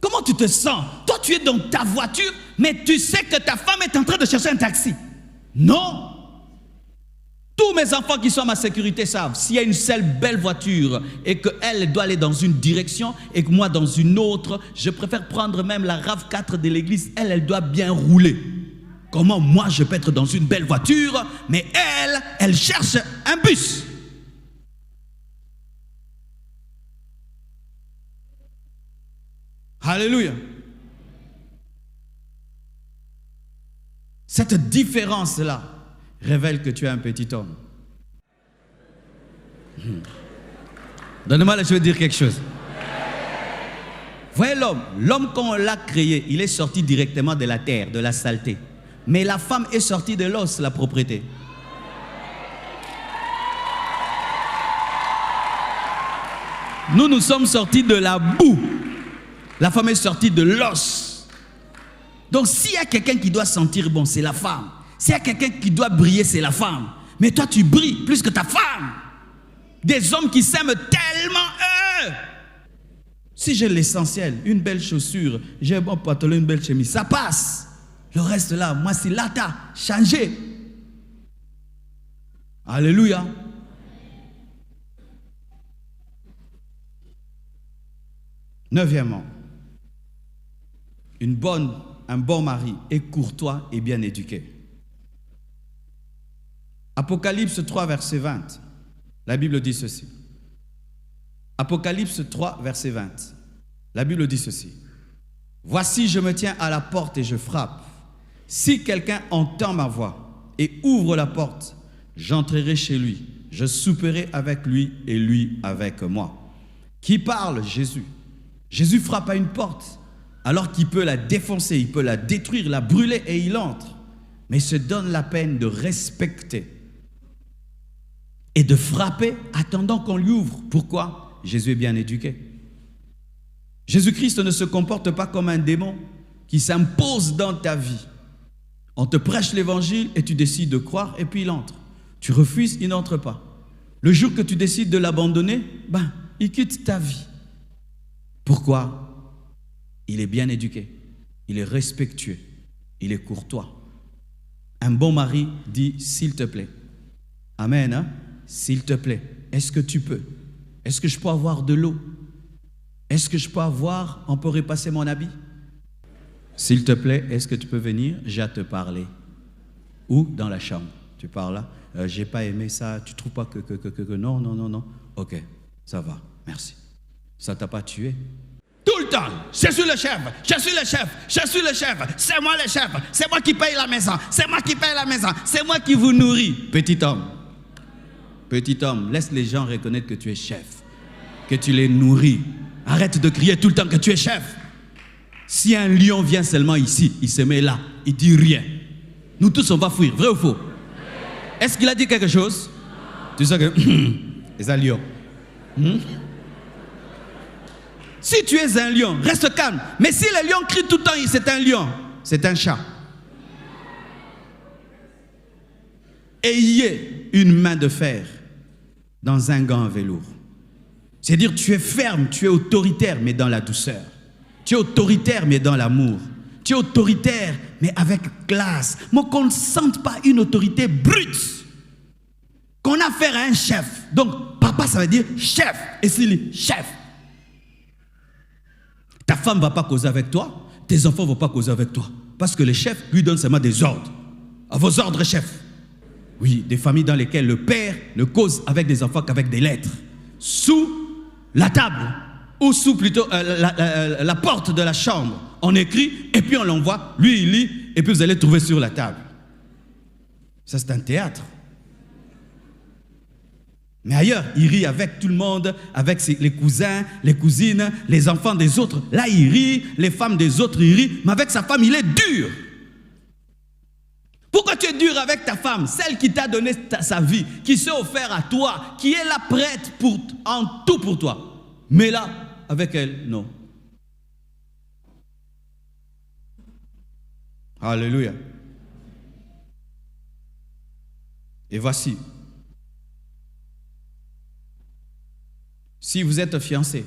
Comment tu te sens? Toi tu es dans ta voiture, mais tu sais que ta femme est en train de chercher un taxi. Non. Tous mes enfants qui sont à ma sécurité savent, s'il y a une seule belle voiture et qu'elle doit aller dans une direction et que moi dans une autre, je préfère prendre même la RAV4 de l'église, elle doit bien rouler. Comment moi je peux être dans une belle voiture, mais elle cherche un bus. Alléluia. Cette différence-là révèle que tu es un petit homme. Donnez-moi là, je veux dire quelque chose. Voyez l'homme quand on l'a créé, il est sorti directement de la terre, de la saleté. Mais la femme est sortie de l'os, la propriété. Nous sommes sortis de la boue. La femme est sortie de l'os. Donc s'il y a quelqu'un qui doit sentir bon, c'est la femme. S'il y a quelqu'un qui doit briller, c'est la femme. Mais toi, tu brilles plus que ta femme. Des hommes qui s'aiment tellement eux. Si j'ai l'essentiel, une belle chaussure, j'ai un bon pantalon, une belle chemise, ça passe. Le reste là, moi c'est lata, changé. Alléluia. Neuvièmement, un bon mari est courtois et bien éduqué. Apocalypse 3, verset 20. La Bible dit ceci. Apocalypse 3, verset 20. La Bible dit ceci. Voici, je me tiens à la porte et je frappe. Si quelqu'un entend ma voix et ouvre la porte, j'entrerai chez lui. Je souperai avec lui et lui avec moi. Qui parle? Jésus. Jésus frappe à une porte alors qu'il peut la défoncer, il peut la détruire, la brûler et il entre. Mais il se donne la peine de respecter et de frapper attendant qu'on lui ouvre. Pourquoi? Jésus est bien éduqué. Jésus-Christ ne se comporte pas comme un démon qui s'impose dans ta vie. On te prêche l'évangile et tu décides de croire et puis il entre. Tu refuses, il n'entre pas. Le jour que tu décides de l'abandonner, il quitte ta vie. Pourquoi? Il est bien éduqué, il est respectueux, il est courtois. Un bon mari dit s'il te plaît. Amen, hein? S'il te plaît, est-ce que tu peux? Est-ce que je peux avoir de l'eau? Est-ce que je peux avoir, on peut repasser mon habit? S'il te plaît, est-ce que tu peux venir? J'ai à te parler. Ou dans la chambre. Tu parles là. J'ai pas aimé ça. Tu trouves pas que non. Ok, ça va. Merci. Ça t'a pas tué? Tout le temps, je suis le chef, je suis le chef, je suis le chef. C'est moi le chef. C'est moi qui paye la maison. C'est moi qui paye la maison. C'est moi qui vous nourris. Petit homme, laisse les gens reconnaître que tu es chef, que tu les nourris. Arrête de crier tout le temps que tu es chef. Si un lion vient seulement ici, il se met là, il dit rien. Nous tous, on va fuir, vrai ou faux? Est-ce qu'il a dit quelque chose? Tu sais que c'est un lion. Si tu es un lion, reste calme. Mais si le lion crie tout le temps, c'est un lion, c'est un chat. Ayez une main de fer dans un gant en velours. C'est-à-dire tu es ferme, tu es autoritaire, mais dans la douceur. Tu es autoritaire, mais dans l'amour. Tu es autoritaire, mais avec classe. Mais qu'on ne sente pas une autorité brute. Qu'on qu'on a affaire à un chef. Donc, papa, ça veut dire chef. Et s'il dit chef. Ta femme ne va pas causer avec toi, tes enfants ne vont pas causer avec toi. Parce que le chef lui donne seulement des ordres. À vos ordres, chef. Oui, des familles dans lesquelles le père ne cause avec des enfants qu'avec des lettres. Sous la table, ou sous plutôt la porte de la chambre. On écrit et puis on l'envoie, lui il lit et puis vous allez trouver sur la table. Ça c'est un théâtre. Mais ailleurs, il rit avec tout le monde, avec les cousins, les cousines, les enfants des autres. Là il rit, les femmes des autres il rit, mais avec sa femme il est dur. Pourquoi tu es dur avec ta femme, celle qui t'a donné sa vie, qui s'est offert à toi, qui est là prête en tout pour toi. Mais là, avec elle, non. Alléluia. Et voici, si vous êtes fiancé,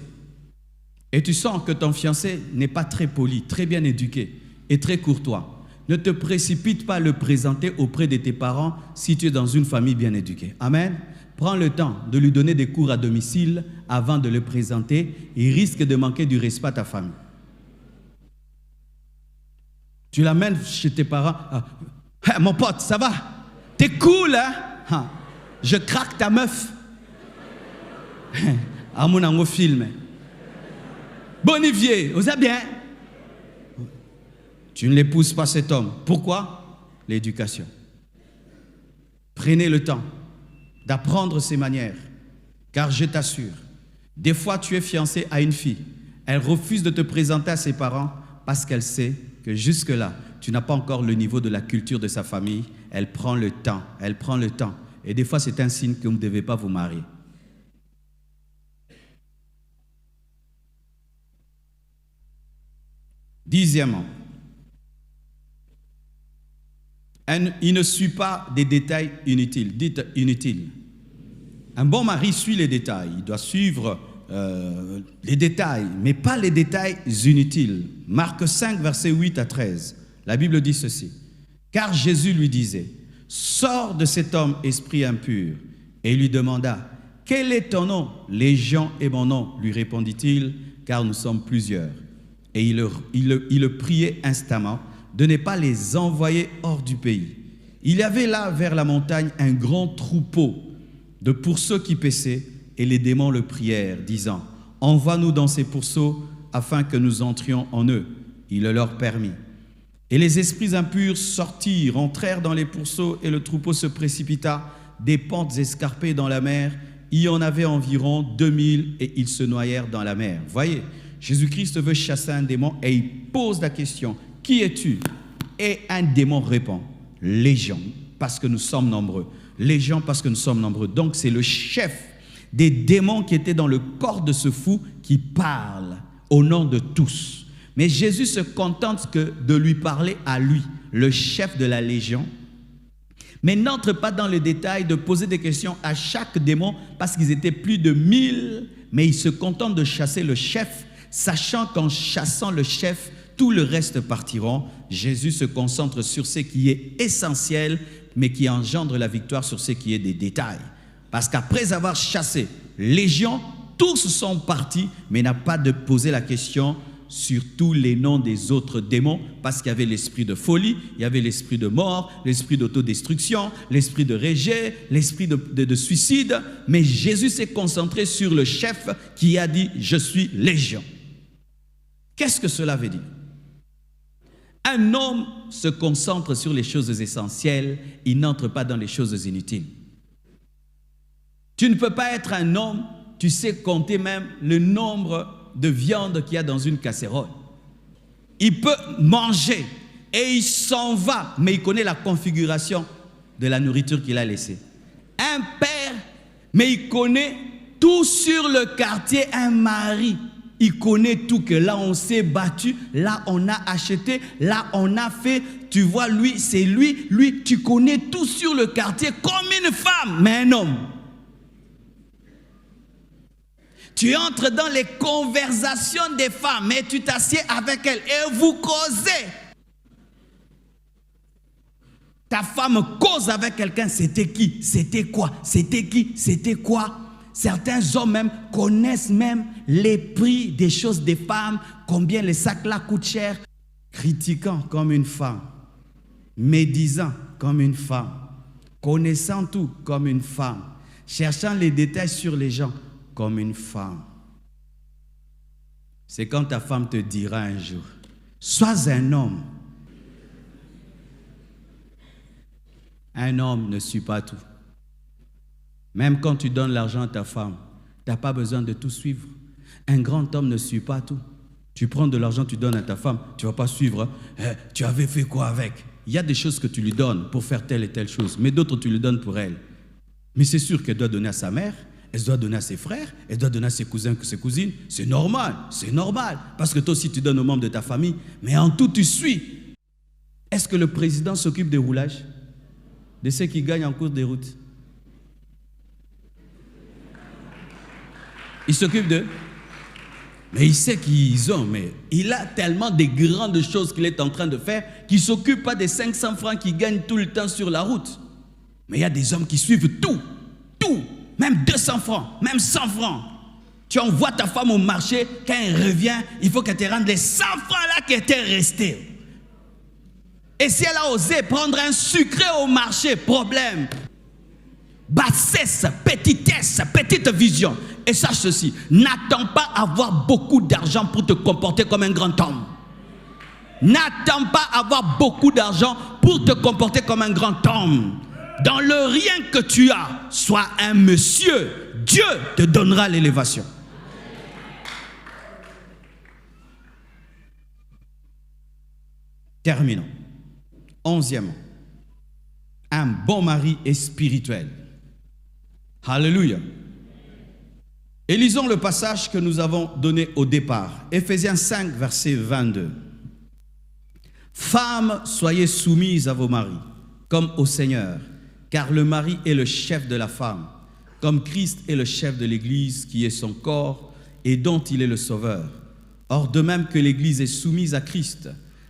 et tu sens que ton fiancé n'est pas très poli, très bien éduqué et très courtois, ne te précipite pas à le présenter auprès de tes parents si tu es dans une famille bien éduquée. Amen. Prends le temps de lui donner des cours à domicile avant de le présenter. Il risque de manquer du respect à ta famille. Tu l'amènes chez tes parents. Ah, hey, mon pote, ça va? T'es cool, hein? Ah, je craque ta meuf. À mon film. Bonivier, vous êtes bien? Tu ne l'épouses pas cet homme. Pourquoi? L'éducation. Prenez le temps d'apprendre ses manières. Car je t'assure, des fois tu es fiancé à une fille. Elle refuse de te présenter à ses parents parce qu'elle sait que jusque-là, tu n'as pas encore le niveau de la culture de sa famille. Elle prend le temps. Elle prend le temps. Et des fois, c'est un signe que vous ne devez pas vous marier. Dixièmement, il ne suit pas des détails inutiles. Dites inutiles. Un bon mari suit les détails. Il doit suivre les détails, mais pas les détails inutiles. Marc 5, versets 8 à 13. La Bible dit ceci. Car Jésus lui disait, « Sors de cet homme, esprit impur. » Et il lui demanda, « Quel est ton nom ?» « Légion est mon nom, lui répondit-il, car nous sommes plusieurs. » Et il le priait instamment de ne pas les envoyer hors du pays. Il y avait là, vers la montagne, un grand troupeau de pourceaux qui paissaient, et les démons le prièrent, disant, « Envoie-nous dans ces pourceaux, afin que nous entrions en eux. » Il le leur permit. Et les esprits impurs sortirent, entrèrent dans les pourceaux, et le troupeau se précipita des pentes escarpées dans la mer. Il y en avait environ 2000, et ils se noyèrent dans la mer. Voyez, Jésus-Christ veut chasser un démon, et il pose la question, « Qui es-tu » Et un démon répond, « Légion, parce que nous sommes nombreux. » Légion, parce que nous sommes nombreux. Donc c'est le chef des démons qui était dans le corps de ce fou qui parle au nom de tous. Mais Jésus se contente de lui parler à lui, le chef de la légion, mais n'entre pas dans le détail de poser des questions à chaque démon parce qu'ils étaient plus de 1000, mais il se contente de chasser le chef, sachant qu'en chassant le chef, tout le reste partiront. Jésus se concentre sur ce qui est essentiel, mais qui engendre la victoire sur ce qui est des détails. Parce qu'après avoir chassé légion, tous sont partis, mais n'a pas de poser la question sur tous les noms des autres démons, parce qu'il y avait l'esprit de folie, il y avait l'esprit de mort, l'esprit d'autodestruction, l'esprit de rejet, l'esprit de suicide, mais Jésus s'est concentré sur le chef qui a dit « Je suis légion ». Qu'est-ce que cela veut dire? Un homme se concentre sur les choses essentielles, il n'entre pas dans les choses inutiles. Tu ne peux pas être un homme, tu sais compter même le nombre de viande qu'il y a dans une casserole. Il peut manger et il s'en va, mais il connaît la configuration de la nourriture qu'il a laissée. Un père, mais il connaît tout sur le quartier, un mari. Il connaît tout, que là on s'est battu, là on a acheté, là on a fait, tu vois lui, c'est lui, tu connais tout sur le quartier comme une femme, mais un homme. Tu entres dans les conversations des femmes, mais tu t'assieds avec elles et vous causez. Ta femme cause avec quelqu'un, c'était qui? C'était quoi? C'était qui? C'était quoi? Certains hommes même connaissent même les prix des choses des femmes, combien les sacs là coûtent cher. Critiquant comme une femme, médisant comme une femme, connaissant tout comme une femme, cherchant les détails sur les gens comme une femme. C'est quand ta femme te dira un jour, sois un homme. Un homme ne suit pas tout. Même quand tu donnes l'argent à ta femme, tu n'as pas besoin de tout suivre. Un grand homme ne suit pas tout. Tu prends de l'argent, tu donnes à ta femme, tu ne vas pas suivre. Tu avais fait quoi avec? Il y a des choses que tu lui donnes pour faire telle et telle chose, mais d'autres tu lui donnes pour elle. Mais c'est sûr qu'elle doit donner à sa mère, elle doit donner à ses frères, elle doit donner à ses cousins, ses cousines. C'est normal, parce que toi aussi tu donnes aux membres de ta famille, mais en tout tu suis. Est-ce que le président s'occupe des roulages? De ceux qui gagnent en cours des routes? Il s'occupe d'eux. Mais il sait qu'ils ont, mais il a tellement de grandes choses qu'il est en train de faire qu'il ne s'occupe pas des 500 francs qu'il gagne tout le temps sur la route. Mais il y a des hommes qui suivent tout, même 200 francs, même 100 francs. Tu envoies ta femme au marché, quand elle revient, il faut qu'elle te rende les 100 francs là qui étaient restés. Et si elle a osé prendre un sucré au marché, problème. Bassesse, petitesse, petite vision. Et sache ceci, n'attends pas avoir beaucoup d'argent pour te comporter comme un grand homme. N'attends pas avoir beaucoup d'argent pour te comporter comme un grand homme. Dans le rien que tu as, sois un monsieur. Dieu te donnera l'élévation. Terminons. 11e. Un bon mari est spirituel. Alléluia. Et lisons le passage que nous avons donné au départ. Éphésiens 5, verset 22. Femmes, soyez soumises à vos maris, comme au Seigneur, car le mari est le chef de la femme, comme Christ est le chef de l'Église, qui est son corps et dont il est le sauveur. Or, de même que l'Église est soumise à Christ,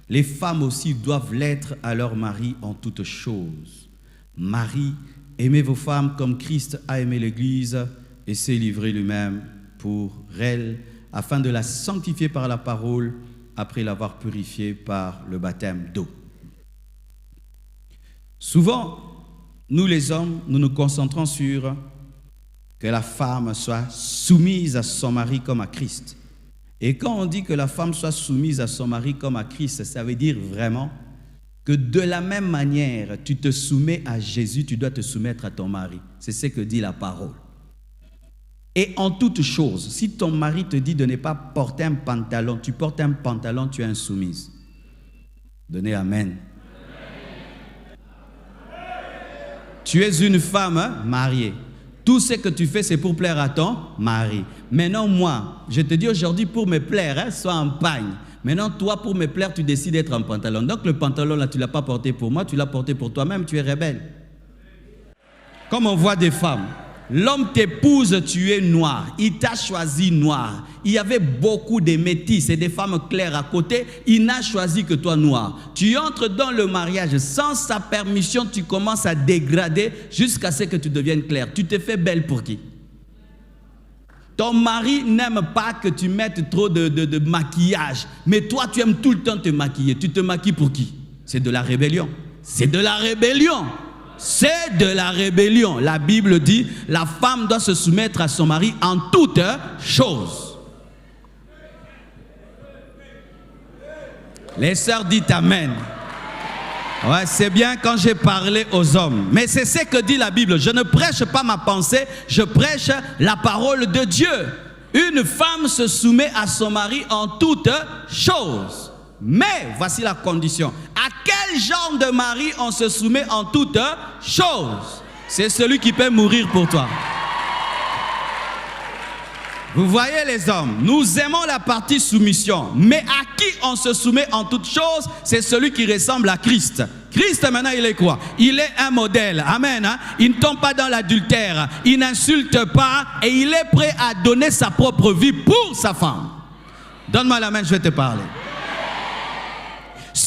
les femmes aussi doivent l'être à leur mari en toutes choses. Marie, aimez vos femmes comme Christ a aimé l'Église et s'est livré lui-même pour elle, afin de la sanctifier par la parole, après l'avoir purifiée par le baptême d'eau. Souvent, nous les hommes, nous nous concentrons sur que la femme soit soumise à son mari comme à Christ. Et quand on dit que la femme soit soumise à son mari comme à Christ, ça veut dire vraiment que de la même manière, tu te soumets à Jésus, tu dois te soumettre à ton mari. C'est ce que dit la parole. Et en toute chose, si ton mari te dit de ne pas porter un pantalon, tu portes un pantalon, tu es insoumise. Donnez amen. Tu es une femme mariée. Tout ce que tu fais, c'est pour plaire à ton mari. Maintenant, moi, je te dis aujourd'hui, pour me plaire, sois en pagne. Maintenant, toi, pour me plaire, tu décides d'être en pantalon. Donc, le pantalon, là, tu ne l'as pas porté pour moi, tu l'as porté pour toi-même, tu es rebelle. Comme on voit des femmes, l'homme t'épouse, tu es noir. Il t'a choisi noir. Il y avait beaucoup de métis et des femmes claires à côté. Il n'a choisi que toi noir. Tu entres dans le mariage sans sa permission, tu commences à dégrader jusqu'à ce que tu deviennes clair. Tu te fais belle pour qui? Ton mari n'aime pas que tu mettes trop de maquillage. Mais toi, tu aimes tout le temps te maquiller. Tu te maquilles pour qui? C'est de la rébellion. C'est de la rébellion. C'est de la rébellion. La Bible dit, la femme doit se soumettre à son mari en toutes choses. Les sœurs disent amen. Ouais, c'est bien quand j'ai parlé aux hommes. Mais c'est ce que dit la Bible. Je ne prêche pas ma pensée, je prêche la parole de Dieu. Une femme se soumet à son mari en toutes choses. Mais, voici la condition. À quel genre de mari on se soumet en toutes choses? C'est celui qui peut mourir pour toi. Vous voyez les hommes, nous aimons la partie soumission. Mais à qui on se soumet en toutes choses? C'est celui qui ressemble à Christ. Christ maintenant il est quoi? Il est un modèle. Amen. Hein? Il ne tombe pas dans l'adultère. Il n'insulte pas. Et il est prêt à donner sa propre vie pour sa femme. Donne-moi la main, je vais te parler.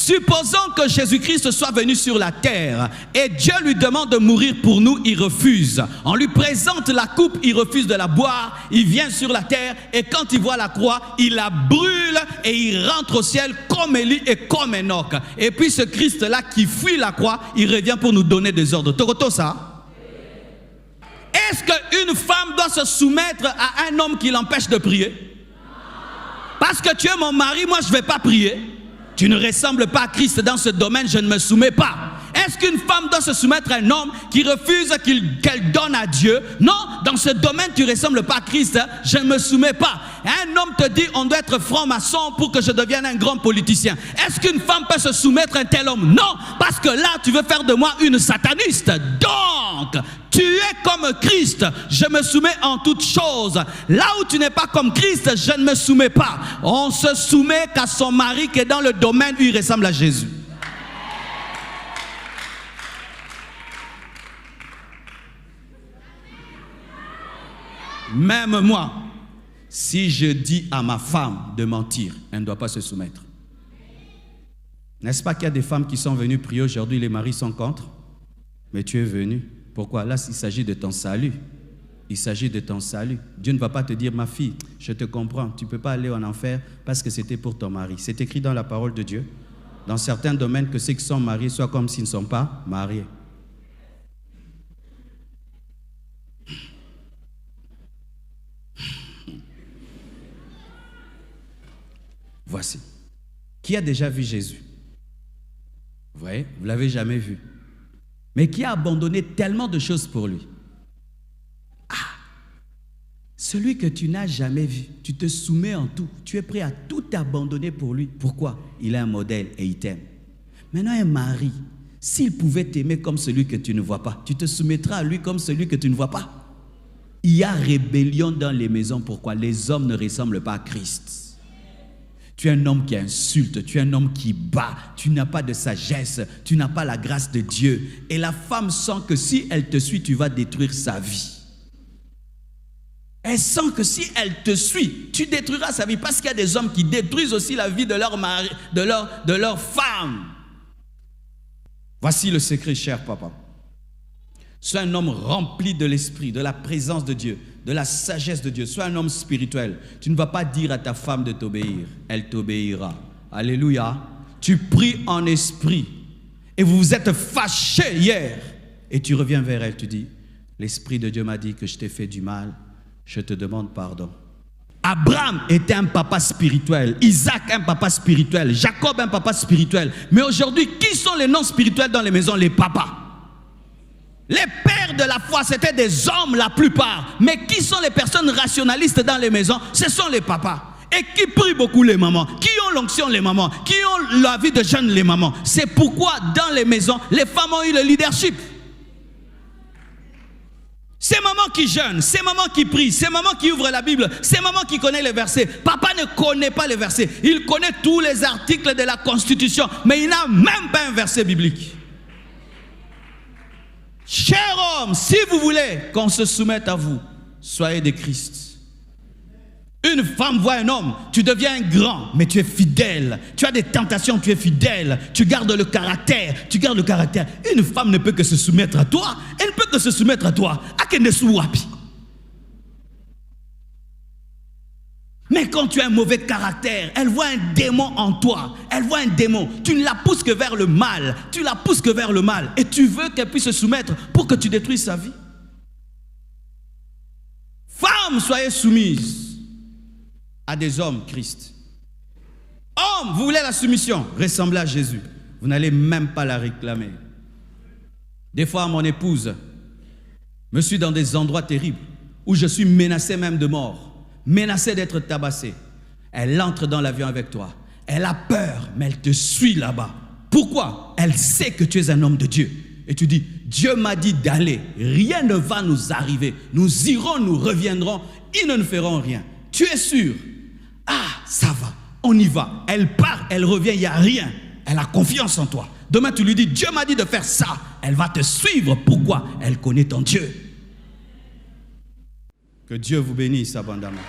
Supposons que Jésus-Christ soit venu sur la terre et Dieu lui demande de mourir pour nous, il refuse. On lui présente la coupe, il refuse de la boire, il vient sur la terre et quand il voit la croix, il la brûle et il rentre au ciel comme Élie et comme Enoch. Et puis ce Christ-là qui fuit la croix, il revient pour nous donner des ordres. Tokoto ça? Est-ce qu'une femme doit se soumettre à un homme qui l'empêche de prier? Parce que tu es mon mari, moi je ne vais pas prier. Tu ne ressembles pas à Christ dans ce domaine, je ne me soumets pas. Est-ce qu'une femme doit se soumettre à un homme qui refuse qu'elle donne à Dieu? Non, dans ce domaine, tu ne ressembles pas à Christ, je ne me soumets pas. Un homme te dit, on doit être franc-maçon pour que je devienne un grand politicien. Est-ce qu'une femme peut se soumettre à un tel homme? Non, parce que là, tu veux faire de moi une sataniste. Donc, tu es comme Christ, je me soumets en toutes choses. Là où tu n'es pas comme Christ, je ne me soumets pas. On se soumet qu'à son mari qui est dans le domaine où il ressemble à Jésus. Même moi, si je dis à ma femme de mentir, elle ne doit pas se soumettre. N'est-ce pas qu'il y a des femmes qui sont venues prier aujourd'hui, les maris sont contre? Mais tu es venu. Pourquoi? Là, il s'agit de ton salut. Il s'agit de ton salut. Dieu ne va pas te dire, ma fille, je te comprends, tu ne peux pas aller en enfer parce que c'était pour ton mari. C'est écrit dans la parole de Dieu. Dans certains domaines, que ceux qui sont mariés soient comme s'ils ne sont pas mariés. Voici. Qui a déjà vu Jésus? Vous voyez, vous ne l'avez jamais vu. Mais qui a abandonné tellement de choses pour lui. Ah, celui que tu n'as jamais vu, tu te soumets en tout. Tu es prêt à tout abandonner pour lui. Pourquoi? Il est un modèle et il t'aime. Maintenant, un mari, s'il pouvait t'aimer comme celui que tu ne vois pas, tu te soumettras à lui comme celui que tu ne vois pas. Il y a rébellion dans les maisons. Pourquoi? Les hommes ne ressemblent pas à Christ. Tu es un homme qui insulte, tu es un homme qui bat, tu n'as pas de sagesse, tu n'as pas la grâce de Dieu. Et la femme sent que si elle te suit, tu vas détruire sa vie. Elle sent que si elle te suit, tu détruiras sa vie. Parce qu'il y a des hommes qui détruisent aussi la vie de leur mari, de leur femme. Voici le secret, cher papa. Sois un homme rempli de l'esprit, de la présence de Dieu, de la sagesse de Dieu. Sois un homme spirituel. Tu ne vas pas dire à ta femme de t'obéir. Elle t'obéira. Alléluia. Tu pries en esprit. Et vous vous êtes fâchés hier. Et tu reviens vers elle. Tu dis, l'Esprit de Dieu m'a dit que je t'ai fait du mal. Je te demande pardon. Abraham était un papa spirituel. Isaac, un papa spirituel. Jacob, un papa spirituel. Mais aujourd'hui, qui sont les non spirituels dans les maisons? Les papas. Les pères de la foi, c'était des hommes la plupart. Mais qui sont les personnes rationalistes dans les maisons? Ce sont les papas. Et qui prient beaucoup? Les mamans. Qui ont l'onction? Les mamans. Qui ont la vie de jeûne? Les mamans. C'est pourquoi dans les maisons, les femmes ont eu le leadership. C'est maman qui jeûne, c'est maman qui prie, c'est maman qui ouvre la Bible, c'est maman qui connaît les versets. Papa ne connaît pas les versets. Il connaît tous les articles de la Constitution, mais il n'a même pas un verset biblique. Cher homme, si vous voulez qu'on se soumette à vous, soyez de Christ. Une femme voit un homme, tu deviens grand, mais tu es fidèle. Tu as des tentations, tu es fidèle. Tu gardes le caractère, Une femme ne peut que se soumettre à toi. Elle ne peut que se soumettre à toi. Mais quand tu as un mauvais caractère, elle voit un démon en toi. Elle voit un démon. Tu ne la pousses que vers le mal. Tu la pousses que vers le mal. Et tu veux qu'elle puisse se soumettre pour que tu détruises sa vie. Femmes, soyez soumises à des hommes, Christ. Hommes, vous voulez la soumission? Ressemblez à Jésus. Vous n'allez même pas la réclamer. Des fois, mon épouse me suit dans des endroits terribles où je suis menacé même de mort. Menacée d'être tabassée. Elle entre dans l'avion avec toi. Elle a peur, mais elle te suit là-bas. Pourquoi? Elle sait que tu es un homme de Dieu. Et tu dis, Dieu m'a dit d'aller. Rien ne va nous arriver. Nous irons, nous reviendrons. Ils ne nous feront rien. Tu es sûr? Ah, ça va. On y va. Elle part, elle revient, il n'y a rien. Elle a confiance en toi. Demain, tu lui dis, Dieu m'a dit de faire ça. Elle va te suivre. Pourquoi? Elle connaît ton Dieu. Que Dieu vous bénisse abondamment.